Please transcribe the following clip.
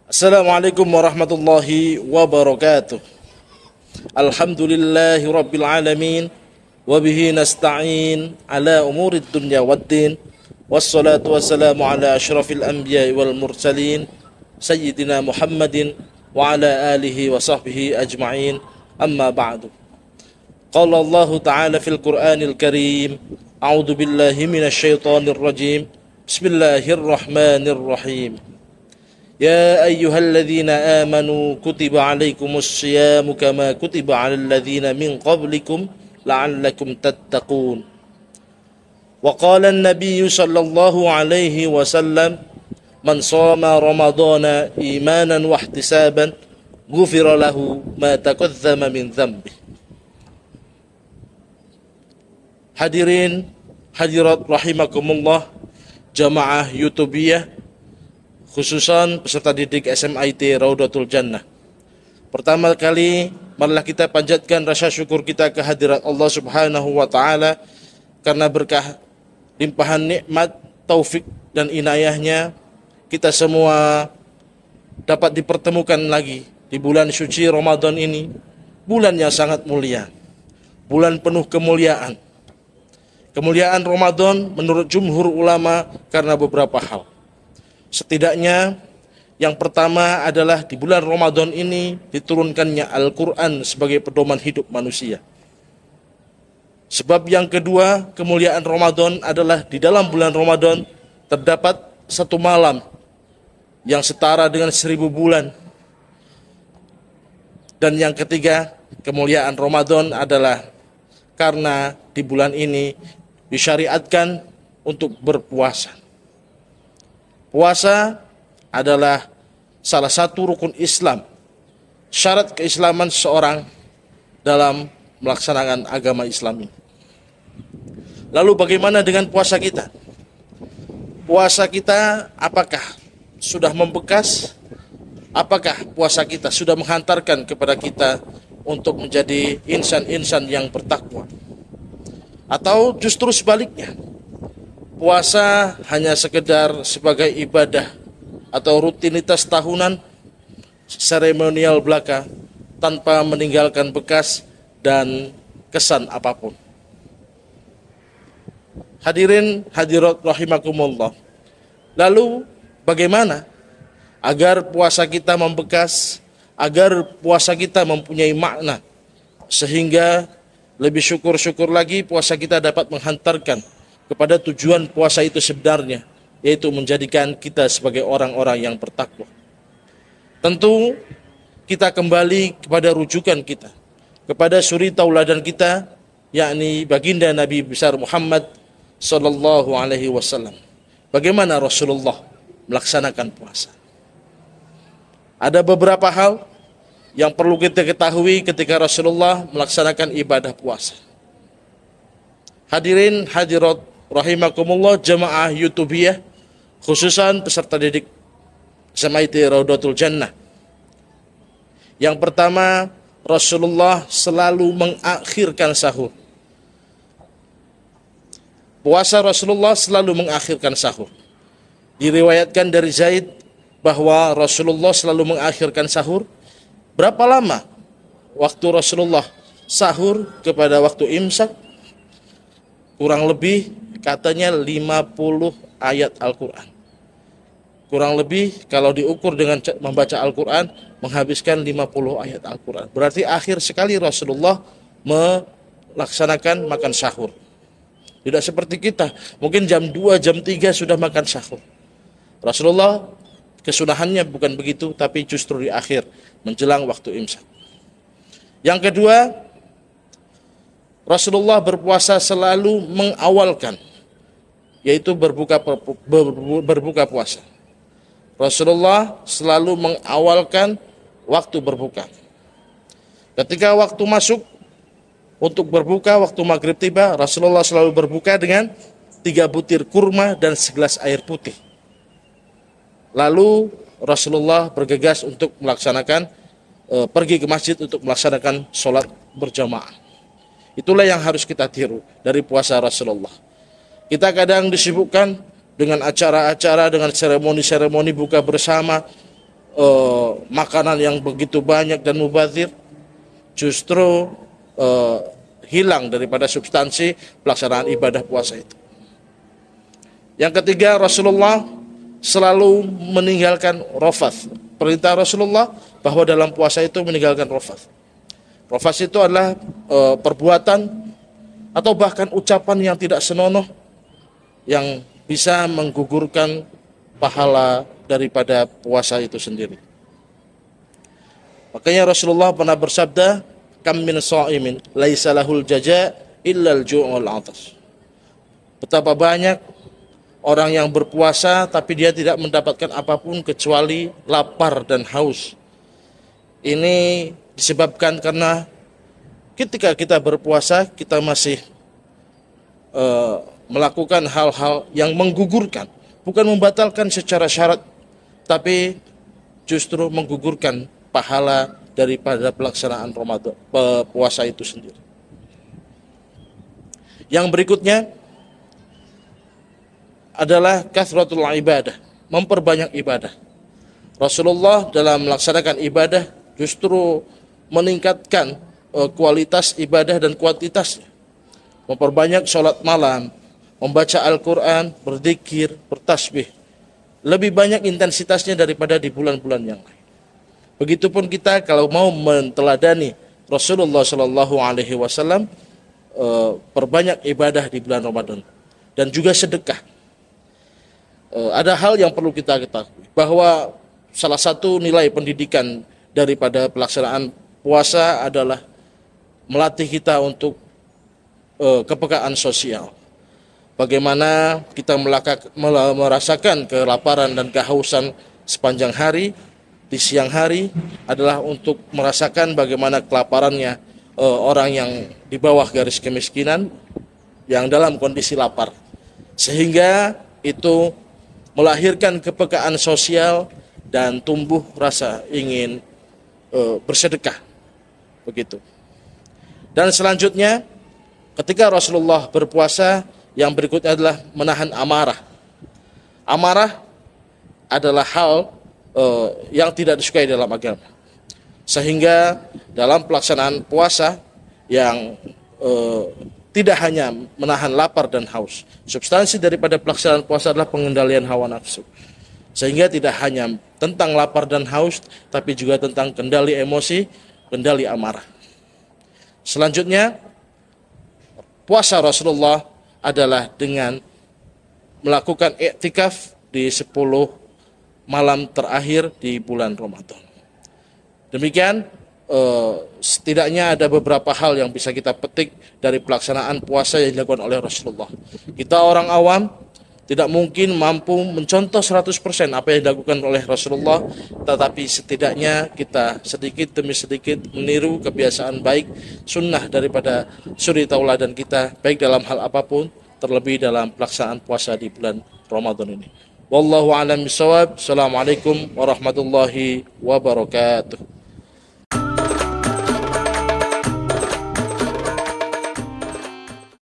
Assalamualaikum warahmatullahi wabarakatuh. Alhamdulillahi rabbil alamin. Wabihi nasta'in ala umurid dunya waddin. Wassalatu wassalamu ala ashrafil anbiya wal mursalin Sayyidina Muhammadin wa ala alihi wa sahbihi ajma'in. Amma ba'du. Qala Allah ta'ala fil Qur'anil Karim. A'udzu billahi minasy syaithanir rajim. Bismillahirrahmanirrahim. يا أيها الذين آمنوا كتب عليكم الصيام كما كتب على الذين من قبلكم لعلكم تتقون. وقال النبي صلى الله عليه وسلم من صام رمضان إيمانا واحتسابا غفر له ما تقدم من ذنبه. Hadirin hadirat rahimakumullah, jamaah YouTubiyah, khususan peserta didik SMIT Raudatul Jannah. Pertama kali, marilah kita panjatkan rasa syukur kita kehadirat Allah Subhanahu wa taala karena berkah limpahan nikmat, taufik dan inayahnya kita semua dapat dipertemukan lagi di bulan suci Ramadan ini, bulan yang sangat mulia, bulan penuh kemuliaan. Kemuliaan Ramadan menurut jumhur ulama karena beberapa hal. Setidaknya yang pertama adalah di bulan Ramadan ini diturunkannya Al-Quran sebagai pedoman hidup manusia. Sebab yang kedua, kemuliaan Ramadan adalah di dalam bulan Ramadan terdapat satu malam yang setara dengan 1000 bulan. Dan yang ketiga, kemuliaan Ramadan adalah karena di bulan ini disyariatkan untuk berpuasa. Puasa adalah salah satu rukun Islam, syarat keislaman seseorang dalam melaksanakan agama Islam ini. Lalu bagaimana dengan puasa kita? Puasa kita apakah sudah membekas? Apakah puasa kita sudah menghantarkan kepada kita untuk menjadi insan-insan yang bertakwa? Atau justru sebaliknya, puasa hanya sekedar sebagai ibadah atau rutinitas tahunan, seremonial belaka, tanpa meninggalkan bekas dan kesan apapun. Hadirin hadirat rahimakumullah. Lalu bagaimana agar puasa kita membekas, agar puasa kita mempunyai makna, sehingga lebih syukur-syukur lagi puasa kita dapat menghantarkan kepada tujuan puasa itu sebenarnya, yaitu menjadikan kita sebagai orang-orang yang bertakwa. Tentu kita kembali kepada rujukan kita, kepada suri tauladan kita, yakni baginda Nabi besar Muhammad sallallahu alaihi wasallam. Bagaimana Rasulullah melaksanakan puasa? Ada beberapa hal yang perlu kita ketahui ketika Rasulullah melaksanakan ibadah puasa. Hadirin hadirat rahimakumullah, jamaah YouTubiyah, khususan peserta didik SMIT Raudatul Jannah. Yang pertama, Rasulullah selalu mengakhirkan sahur. Puasa Rasulullah selalu mengakhirkan sahur. Diriwayatkan dari Zaid bahwa Rasulullah selalu mengakhirkan sahur. Berapa lama waktu Rasulullah sahur kepada waktu imsak? Kurang lebih katanya 50 ayat Al-Quran. Kurang lebih kalau diukur dengan membaca Al-Quran, menghabiskan 50 ayat Al-Quran. Berarti akhir sekali Rasulullah melaksanakan makan sahur. Tidak seperti kita, mungkin jam 2, jam 3 sudah makan sahur. Rasulullah kesunahannya bukan begitu, tapi justru di akhir, menjelang waktu imsak. Yang kedua, Rasulullah berpuasa selalu mengawalkan, yaitu berbuka puasa. Rasulullah selalu mengawalkan waktu berbuka. Ketika waktu masuk untuk berbuka, waktu maghrib tiba, Rasulullah selalu berbuka dengan 3 butir kurma dan segelas air putih. Lalu Rasulullah bergegas untuk melaksanakan, pergi ke masjid untuk melaksanakan sholat berjamaah. Itulah yang harus kita tiru dari puasa Rasulullah. Kita kadang disibukkan dengan acara-acara, dengan seremoni-seremoni buka bersama, makanan yang begitu banyak dan mubazir, justru hilang daripada substansi pelaksanaan ibadah puasa itu. Yang ketiga, Rasulullah selalu meninggalkan rafath. Perintah Rasulullah bahwa dalam puasa itu meninggalkan rafath. Rafath itu adalah perbuatan atau bahkan ucapan yang tidak senonoh yang bisa menggugurkan pahala daripada puasa itu sendiri. Makanya Rasulullah pernah bersabda, kam min sha'imin laisa lahul jaza illa al-ju'u wal 'atash. Betapa banyak orang yang berpuasa tapi dia tidak mendapatkan apapun kecuali lapar dan haus. Ini disebabkan karena ketika kita berpuasa kita masih melakukan hal-hal yang menggugurkan, bukan membatalkan secara syarat, tapi justru menggugurkan pahala daripada pelaksanaan Ramadan, puasa itu sendiri. Yang berikutnya adalah kathratul ibadah, memperbanyak ibadah. Rasulullah dalam melaksanakan ibadah justru meningkatkan kualitas ibadah dan kuantitasnya. Memperbanyak sholat malam, membaca Al-Quran, berzikir, bertasbih. Lebih banyak intensitasnya daripada di bulan-bulan yang lain. Begitupun kita kalau mau menteladani Rasulullah Shallallahu Alaihi Wasallam, perbanyak ibadah di bulan Ramadan dan juga sedekah. Ada hal yang perlu kita ketahui bahwa salah satu nilai pendidikan daripada pelaksanaan puasa adalah melatih kita untuk kepekaan sosial. Bagaimana kita merasakan kelaparan dan kehausan sepanjang hari, di siang hari adalah untuk merasakan bagaimana kelaparannya orang yang di bawah garis kemiskinan yang dalam kondisi lapar. Sehingga itu melahirkan kepekaan sosial dan tumbuh rasa ingin bersedekah. Begitu. Dan selanjutnya ketika Rasulullah berpuasa, yang berikutnya adalah menahan amarah. Amarah adalah hal yang tidak disukai dalam agama. Sehingga dalam pelaksanaan puasa yang tidak hanya menahan lapar dan haus. Substansi daripada pelaksanaan puasa adalah pengendalian hawa nafsu. Sehingga tidak hanya tentang lapar dan haus, tapi juga tentang kendali emosi, kendali amarah. Selanjutnya, puasa Rasulullah adalah dengan melakukan iktikaf di 10 malam terakhir di bulan Ramadan. Demikian setidaknya ada beberapa hal yang bisa kita petik dari pelaksanaan puasa yang dilakukan oleh Rasulullah. Kita orang awam tidak mungkin mampu mencontoh 100% apa yang dilakukan oleh Rasulullah, tetapi setidaknya kita sedikit demi sedikit meniru kebiasaan baik sunnah daripada suri tauladan kita, baik dalam hal apapun, terlebih dalam pelaksanaan puasa di bulan Ramadan ini. Wallahu a'lam bishawab. Assalamualaikum warahmatullahi wabarakatuh.